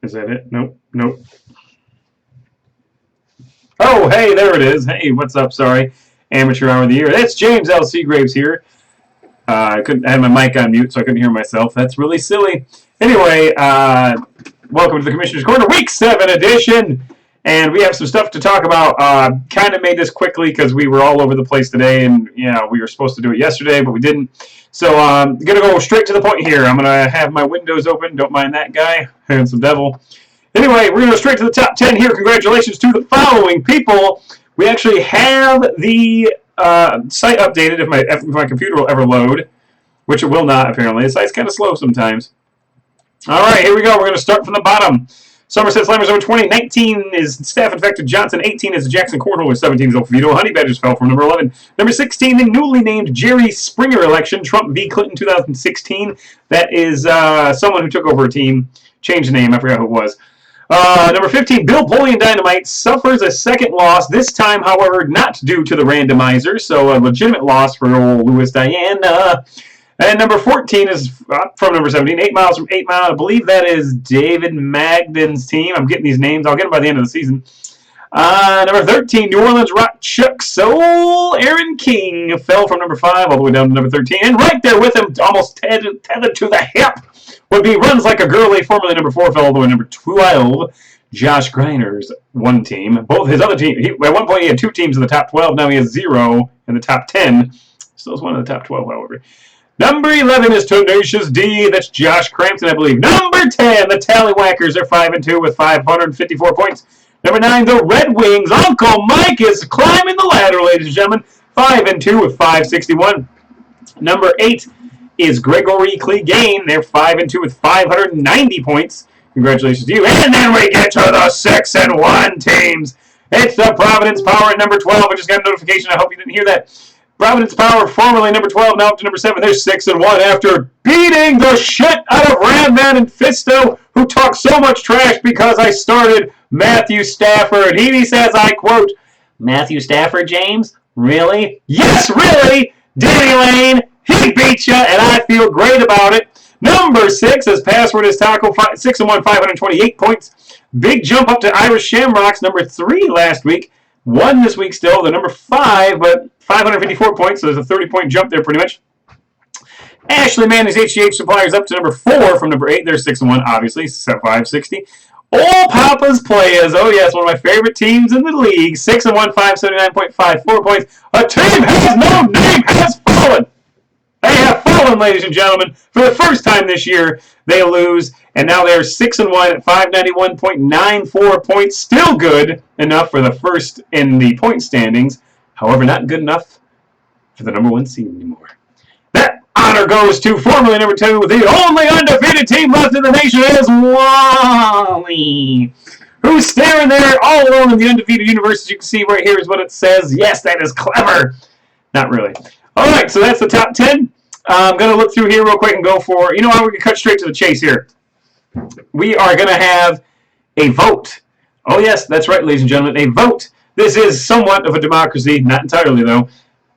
Is that it? Nope. Nope. Oh, hey, there it is. Hey, what's up? Sorry. Amateur Hour of the Year. That's James L. Seagraves here. I had my mic on mute, so I couldn't hear myself. That's really silly. Anyway, welcome to the Commissioner's Corner, Week 7 edition. And we have some stuff to talk about. Kind of made this quickly because we were all over the place today, and we were supposed to do it yesterday, but we didn't. So I'm going to go straight to the point here. I'm going to have my windows open. Don't mind that guy. Handsome devil. Anyway, we're going to go straight to the top 10 here. Congratulations to the following people. We actually have the site updated if my computer will ever load, which it will not, apparently. The site's kind of slow sometimes. All right, here we go. We're going to start from the bottom. Somerset Slammers over 20. 19 is Staff Infected Johnson. 18 is Jackson Cornhole. 17 is Oviedo. Honey Badgers fell from number 11. Number 16, the newly named Jerry Springer election. Trump v. Clinton 2016. That is someone who took over a team. Changed the name. I forgot who it was. Number 15, Bill Polian Dynamite suffers a second loss. This time, however, not due to the randomizer. So a legitimate loss for old Louis Diana. And number 14 is from number 17, 8 Miles from 8 Mile. I believe that is David Magden's team. I'm getting these names. I'll get them by the end of the season. Number 13, New Orleans Rock Chuck Soul. Aaron King fell from number 5 all the way down to number 13. And right there with him, almost tethered to the hip, would be Runs Like a Girlie, formerly number 4, fell all the way to number 12. Josh Griner's one team. Both his other team, at one point he had 2 teams in the top 12. Now he has 0 in the top 10. Still is one of the top 12, however. Number 11 is Tenacious D. That's Josh Crampton, I believe. Number 10, the Tallywhackers are 5-2 with 554 points. Number 9, the Red Wings. Uncle Mike is climbing the ladder, ladies and gentlemen. 5-2 with 561. Number 8 is Gregory Clegane. They're 5-2 with 590 points. Congratulations to you. And then we get to the 6-1 teams. It's the Providence Power at number 12. I just got a notification. I hope you didn't hear that. Providence Power, formerly number 12, now up to number 7. They're 6-1 after beating the shit out of Radman and Fisto, who talk so much trash because I started Matthew Stafford. He says, I quote, Matthew Stafford, James? Really? Yes, really! Danny Lane, he beat you, and I feel great about it. Number 6, his password is Taco, 6-1, 528 points. Big jump up to Irish Shamrocks, number 3 last week. 1 this week still. They're number 5, but 554 points, so there's a 30-point jump there pretty much. Ashley Manning's HGH Suppliers up to number 4 from number 8. They're 6-1, obviously, 560. All Papa's Players, oh yes, one of my favorite teams in the league. 6-1, 579.54 points. A team has no name has fallen. They have fallen, ladies and gentlemen. For the first time this year, they lose, and now they're 6-1 at 591.94 points. Still good enough for the first in the point standings. However, not good enough for the number 1 seed anymore. That honor goes to formerly number 2. The only undefeated team left in the nation is Wally, who's staring there all alone in the undefeated universe. As you can see right here is what it says. Yes, that is clever. Not really. All right, so that's the top 10. I'm going to look through here real quick and go for, we're going to cut straight to the chase here. We are going to have a vote. Oh, yes, that's right, ladies and gentlemen, a vote. This is somewhat of a democracy, not entirely, though.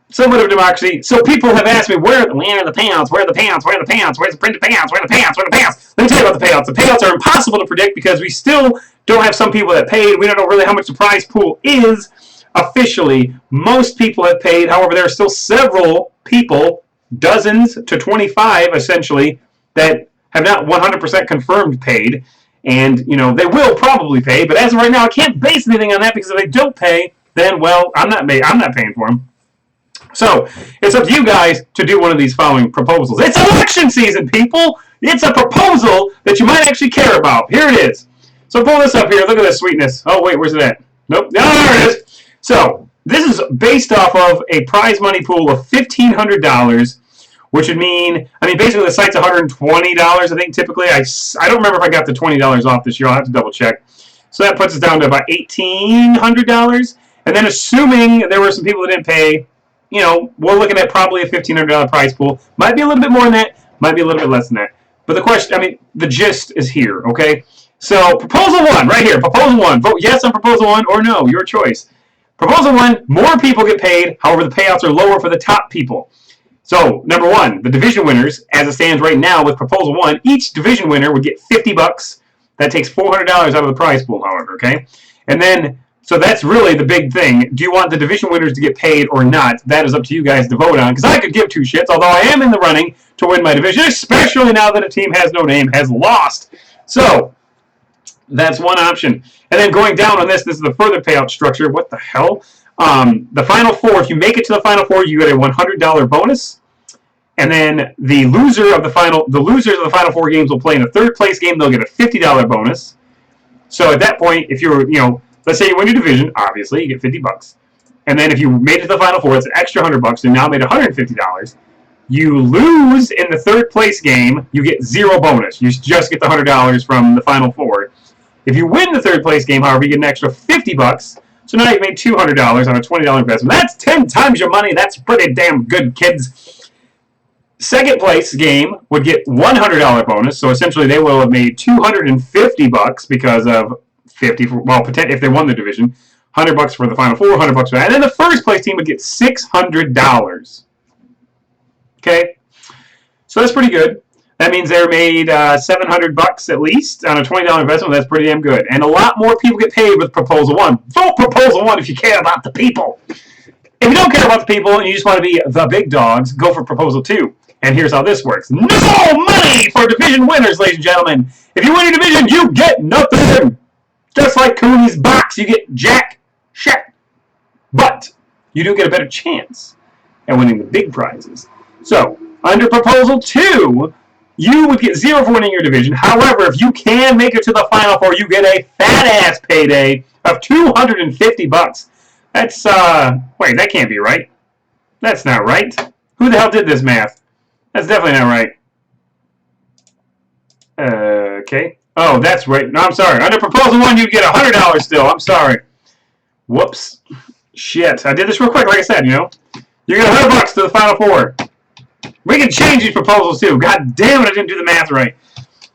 Somewhat of a democracy. So people have asked me, where are the payouts? Where are the payouts? Where are the payouts? Where's the printed payouts? Where are the payouts? Where are the payouts? Let me tell you about the payouts. The payouts are impossible to predict because we still don't have some people that paid. We don't know really how much the prize pool is. Officially, most people have paid. However, there are still several people, dozens to 25 essentially, that have not 100% confirmed paid. And, they will probably pay. But as of right now, I can't base anything on that because if they don't pay, then, well, I'm not paying for them. So, it's up to you guys to do one of these following proposals. It's election season, people! It's a proposal that you might actually care about. Here it is. So pull this up here. Look at this sweetness. Oh, wait, where's it at? Nope. No, there it is. So, this is based off of a prize money pool of $1,500, which would mean, basically the site's $120, I think, typically. I don't remember if I got the $20 off this year. I'll have to double check. So that puts us down to about $1,800. And then assuming there were some people that didn't pay, we're looking at probably a $1,500 prize pool. Might be a little bit more than that. Might be a little bit less than that. But the question, the gist is here, okay? So, Proposal 1, right here. Proposal 1. Vote yes on Proposal 1 or no. Your choice. Proposal 1, more people get paid. However, the payouts are lower for the top people. So, number 1, the division winners, as it stands right now with Proposal 1, each division winner would get $50. That takes $400 out of the prize pool, however, okay? And then, so that's really the big thing. Do you want the division winners to get paid or not? That is up to you guys to vote on, because I could give two shits, although I am in the running to win my division, especially now that a team has no name, has lost. So, that's one option. And then going down on this is the further payout structure. What the hell? The Final Four, if you make it to the Final Four, you get a $100 bonus. And then the losers of the Final Four games will play in a third place game. They'll get a $50 bonus. So at that point, if you're, let's say you win your division, obviously you get $50. And then if you made it to the Final Four, it's an extra $100. You now made $150. You lose in the third place game, you get zero bonus. You just get the $100 from the Final Four. If you win the third place game, however, you get an extra $50. So now you've made $200 on a $20 investment. That's 10 times your money. That's pretty damn good, kids. Second place game would get $100 bonus. So essentially they will have made $250 because of 50 for, well, if they won the division, $100 for the Final Four, $100 for that. And then the first place team would get $600. Okay? So that's pretty good. That means they're made $700 at least on a $20 investment. That's pretty damn good. And a lot more people get paid with Proposal 1. Vote Proposal 1 if you care about the people. If you don't care about the people and you just want to be the big dogs, go for Proposal 2. And here's how this works. No money for division winners, ladies and gentlemen. If you win your division, you get nothing. Just like Cooney's box, you get jack shit. But you do get a better chance at winning the big prizes. So, under Proposal 2, you would get zero for winning your division. However, if you can make it to the Final Four, you get a fat-ass payday of $250. That's, wait, that can't be right. That's not right. Who the hell did this math? That's definitely not right. Okay. Oh, that's right. No, I'm sorry. Under Proposal 1, you'd get $100 still. I'm sorry. Whoops. Shit. I did this real quick, like I said, You get $100 to the Final Four. We can change these proposals too. God damn it, I didn't do the math right.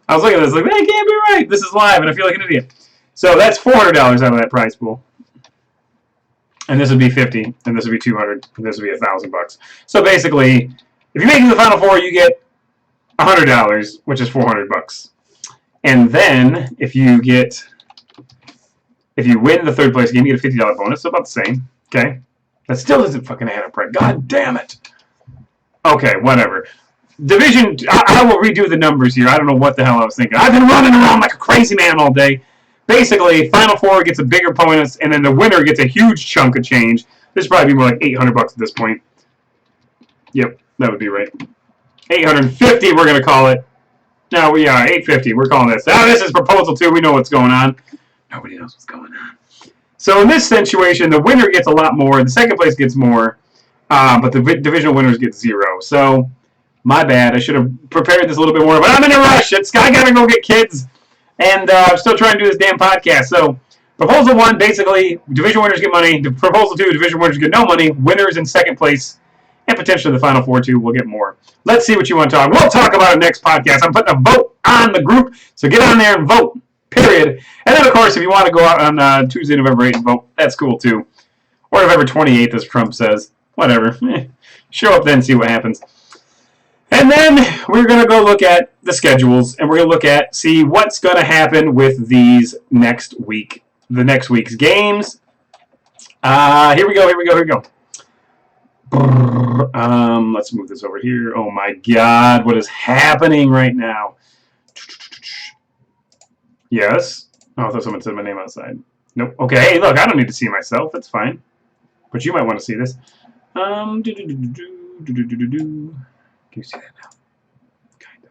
I was looking at this like, that can't be right. This is live and I feel like an idiot. So that's $400 out of that prize pool. And this would be $50, and this would be $200, and this would be $1,000. So basically, if you make it to the Final Four, you get $100, which is $400. And then if you win the third place game, you get a $50 bonus, so about the same. Okay? That still doesn't fucking add up right. God damn it. Okay, whatever. Division, I will redo the numbers here. I don't know what the hell I was thinking. I've been running around like a crazy man all day. Basically, Final Four gets a bigger bonus, and then the winner gets a huge chunk of change. This would probably be more like $800 at this point. Yep, that would be right. $850, we're going to call it. No, we are. $850, we're calling this. Now, this is Proposal 2. We know what's going on. Nobody knows what's going on. So in this situation, the winner gets a lot more. The second place gets more. But the divisional winners get zero. So, my bad. I should have prepared this a little bit more. But I'm in a rush. I gotta go get kids. And I'm still trying to do this damn podcast. So, Proposal 1, basically, division winners get money. Proposal 2, division winners get no money. Winners in second place. And potentially the Final Four, too, will get more. Let's see what you want to talk. We'll talk about it next podcast. I'm putting a vote on the group. So, get on there and vote. Period. And then, of course, if you want to go out on Tuesday, November 8th and vote, that's cool, too. Or November 28th, as Trump says. Whatever. Show up then, see what happens. And then we're going to go look at the schedules, and we're going to see what's going to happen with these next week, the next week's games. Here we go. Let's move this over here. Oh my God, what is happening right now? Yes. Oh, I thought someone said my name outside. Nope. Okay, hey, look, I don't need to see myself. That's fine. But you might want to see this. Can you see that now? Kind of.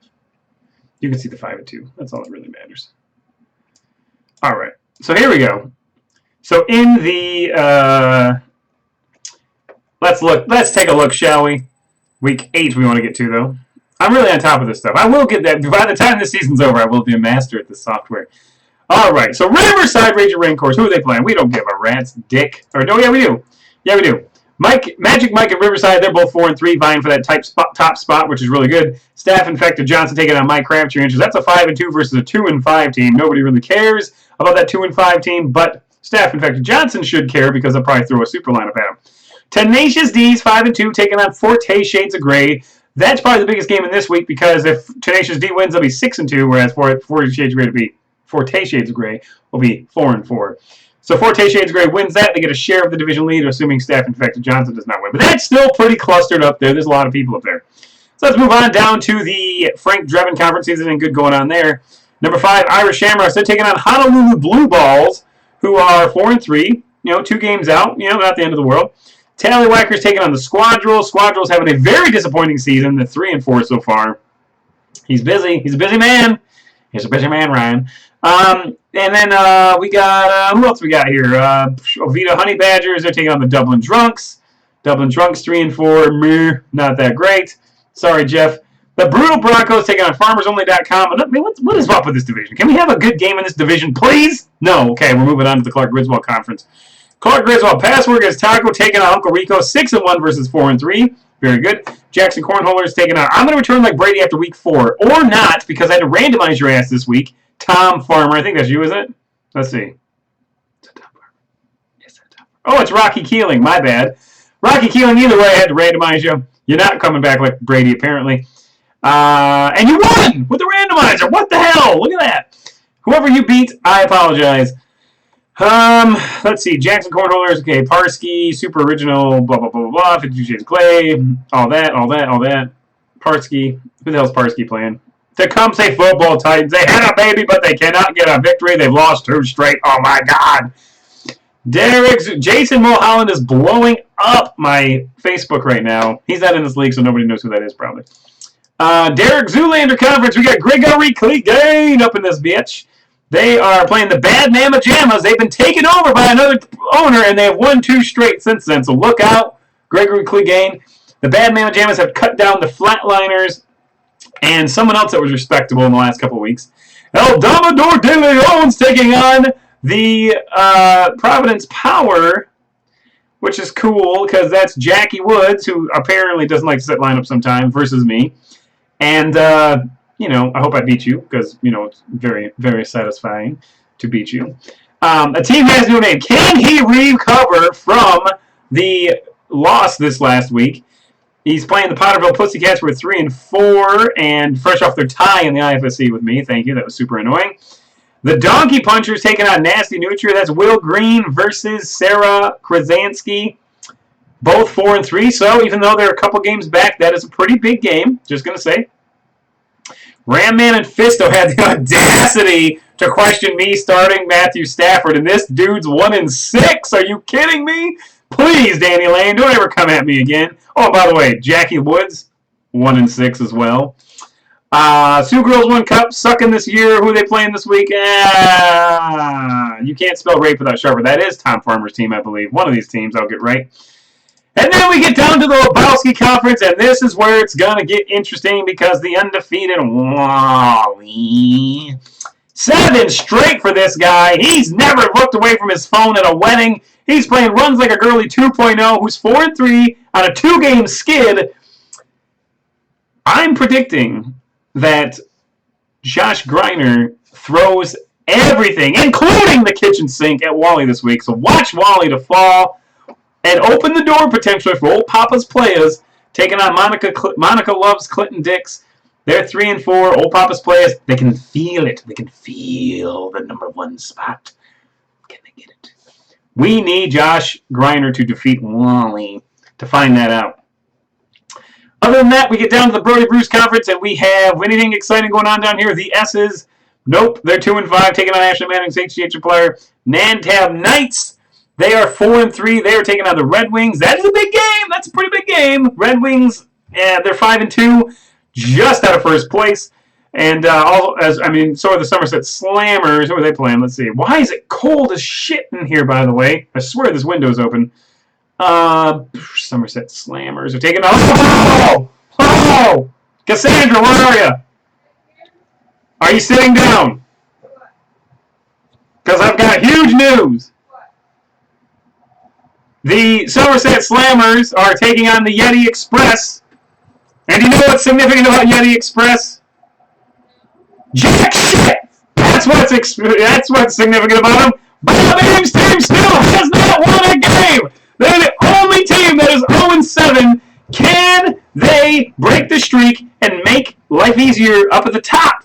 You can see the 5 and 2. That's all that really matters. All right. So here we go. So in the let's take a look, shall we? Week 8 we want to get to though. I'm really on top of this stuff. I will get that by the time this season's over. I will be a master at this software. All right. So Riverside Ranger Rain Course. Who are they playing? We don't give a rat's dick. Or no, yeah we do. Yeah we do. Magic Mike and Riverside, they're both 4 and 3, vying for that top spot, which is really good. Staff Infected Johnson taking on Mike Crabtree Rangers. That's a 5 and 2 versus a 2 and 5 team. Nobody really cares about that 2 and 5 team, but Staff Infected Johnson should care because they'll probably throw a super lineup at him. Tenacious D's 5 and 2 taking on Forte Shades of Grey. That's probably the biggest game in this week because if Tenacious D wins, they'll be 6 and 2, whereas Forte Shades of Grey will be Forte Shades of Grey will be 4-4. So Forte Shades of Grey wins that. They get a share of the division lead, assuming Staff Infected Johnson does not win. But that's still pretty clustered up there. There's a lot of people up there. So let's move on down to the Frank Drebin Conference. Isn't good going on there. Number 5, Irish Shamrocks. They're taking on Honolulu Blue Balls, who are 4-3. 2 games out. Not the end of the world. Tallywhacker's taking on the Squadrels. Squadrels having a very disappointing season. They're 3-4 so far. He's busy. He's a busy man. He's a busy man, Ryan. And then we got, who else we got here? Oviedo Honey Badgers. They're taking on the Dublin Drunks. Dublin Drunks 3-4. Meh, not that great. Sorry, Jeff. The Brutal Broncos taking on FarmersOnly.com. I mean, what is up with this division? Can we have a good game in this division, please? No. Okay, we're moving on to the Clark Griswold Conference. Clark Griswold, Password is Taco taking on Uncle Rico, 6-1 versus 4-3. Very good. Jackson Cornholers taking on. I'm going to return like Brady after week 4, or not, because I had to randomize your ass this week. Tom Farmer, I think that's you, isn't it? Let's see. Is it Tom Farmer? Yes, it's Tom Farmer. Oh, it's Rocky Keeling. My bad. Rocky Keeling. Either way, I had to randomize you. You're not coming back like Brady, apparently. And you won with the randomizer. What the hell? Look at that. Whoever you beat, I apologize. Let's see. Jackson Cornholers, okay, Parsky, Super Original, blah, blah, blah, blah, blah, 52 Shades of Clay, all that. Parsky, who the hell's Parsky playing? Tecumseh Football Titans, they had a baby, but they cannot get a victory. They've lost 2 straight. Oh, my God. Jason Mulholland is blowing up my Facebook right now. He's not in this league, so nobody knows who that is, probably. Derek Zoolander Conference, we got Gregory Clegane up in this bitch. They are playing the Bad Mama Jammas. They've been taken over by another owner, and they have won 2 straight since then. So look out, Gregory Clegane. The Bad Mama Jammas have cut down the Flatliners and someone else that was respectable in the last couple of weeks. El Domador de Leon's taking on the Providence Power, which is cool because that's Jackie Woods, who apparently doesn't like to set lineup sometime, versus me. And I hope I beat you because, it's very, very satisfying to beat you. A team has a new name. Can he recover from the loss this last week? He's playing the Potterville Pussycats, who are 3-4 and fresh off their tie in the IFSC with me. Thank you. That was super annoying. The Donkey Punchers taking on Nasty Nutria. That's Will Green versus Sarah Krasansky. Both 4-3. So even though they're a couple games back, that is a pretty big game. Just going to say. Ramman and Fisto had the audacity to question me starting Matthew Stafford, and this dude's 1-6. Are you kidding me? Please, Danny Lane, don't ever come at me again. Oh, by the way, Jackie Woods, 1-6 as well. Sioux Girls 1 Cup, sucking this year. Who are they playing this week? You can't spell rape without Sharper. That is Tom Farmer's team, I believe. One of these teams, I'll get right. And then we get down to the Lebowski Conference, and this is where it's going to get interesting because the undefeated Wally. 7 straight for this guy. He's never looked away from his phone at a wedding. He's playing Runs Like a Girlie 2.0, who's 4-3 on a 2-game skid. I'm predicting that Josh Greiner throws everything, including the kitchen sink, at Wally this week. So watch Wally to fall and open the door potentially for old Papa's players, taking on Monica Loves Clinton Dix. They're 3-4. Old Papa's players, they can feel it. They can feel the number 1 spot. Can they get it? We need Josh Greiner to defeat Wally to find that out. Other than that, we get down to the Brody Bruce Conference, and we have anything exciting going on down here. The S's, nope, they're 2-5, taking on Ashley Manning's HGH player. Nantab Knights, they are 4-3. They are taking on the Red Wings. That is a big game. That's a pretty big game. Red Wings, they're 5-2, just out of first place. And so are the Somerset Slammers. Who are they playing? Let's see. Why is it cold as shit in here, by the way? I swear this window's open. Somerset Slammers are taking on... Oh! Cassandra, where are you? Are you sitting down? Because I've got huge news. The Somerset Slammers are taking on the Yeti Express. And you know what's significant about Yeti Express? Jack shit! That's what's significant about them. Bob Ames' team still has not won a game! They're the only team that is 0-7. Can they break the streak and make life easier up at the top?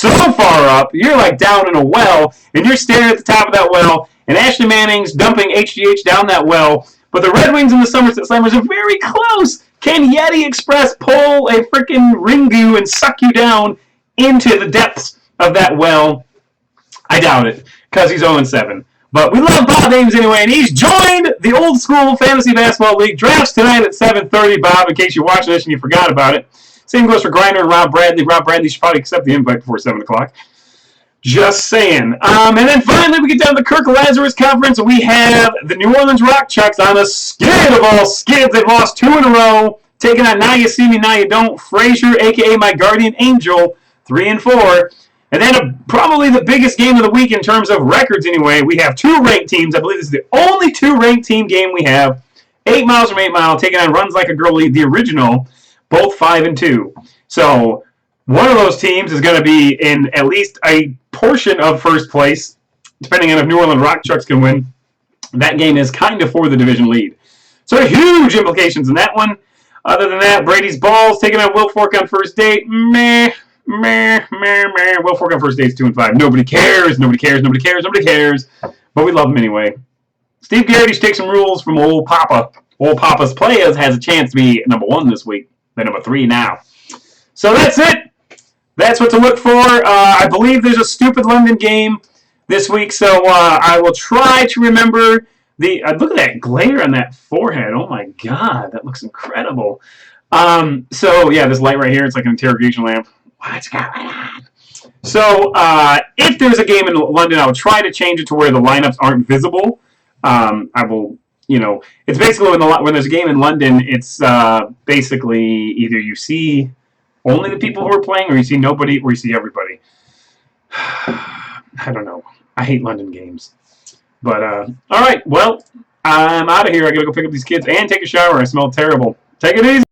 so far up, you're like down in a well, and you're staring at the top of that well, and Ashley Manning's dumping HGH down that well, but the Red Wings and the Somerset Slammers are very close. Can Yeti Express pull a freaking Ringu and suck you down into the depths of that well? I doubt it, because he's 0-7. But we love Bob Ames anyway, and he's joined the Old School Fantasy Basketball League. Drafts tonight at 7:30, Bob, in case you're watching this and you forgot about it. Same goes for Griner and Rob Bradley. Rob Bradley should probably accept the invite before 7 o'clock. Just saying. And then finally, we get down to the Kirk Lazarus Conference, and we have the New Orleans Rock Chucks on a skid of all skids. They've lost 2 in a row, taking on Now You See Me, Now You Don't. Frazier, a.k.a. my guardian angel, 3-4. And then probably the biggest game of the week in terms of records anyway. We have 2 ranked teams. I believe this is the only 2 ranked team game we have. 8 Miles from 8 Mile, taking on Runs Like a Girl League, the original, both 5-2. So one of those teams is going to be in at least a portion of first place, depending on if New Orleans Rock Chucks can win. That game is kind of for the division lead. So huge implications in that one. Other than that, Brady's Balls taking on Will Fork on first date. Meh. Will Fork on first date is 2-5. Nobody cares. But we love him anyway. Steve Garrity should take some rules from old Papa. Old Papa's Players has a chance to be number 1 this week. They're number 3 now. So that's it. That's what to look for. I believe there's a stupid London game this week, so I will try to remember the. Look at that glare on that forehead. Oh my God, that looks incredible. So yeah, this light right here, it's like an interrogation lamp. What's going on? So if there's a game in London, I will try to change it to where the lineups aren't visible. I will, it's basically when there's a game in London, it's basically either you see only the people who are playing, or you see nobody, or you see everybody. I don't know. I hate London games. But, all right, well, I'm out of here. I got to go pick up these kids and take a shower. I smell terrible. Take it easy.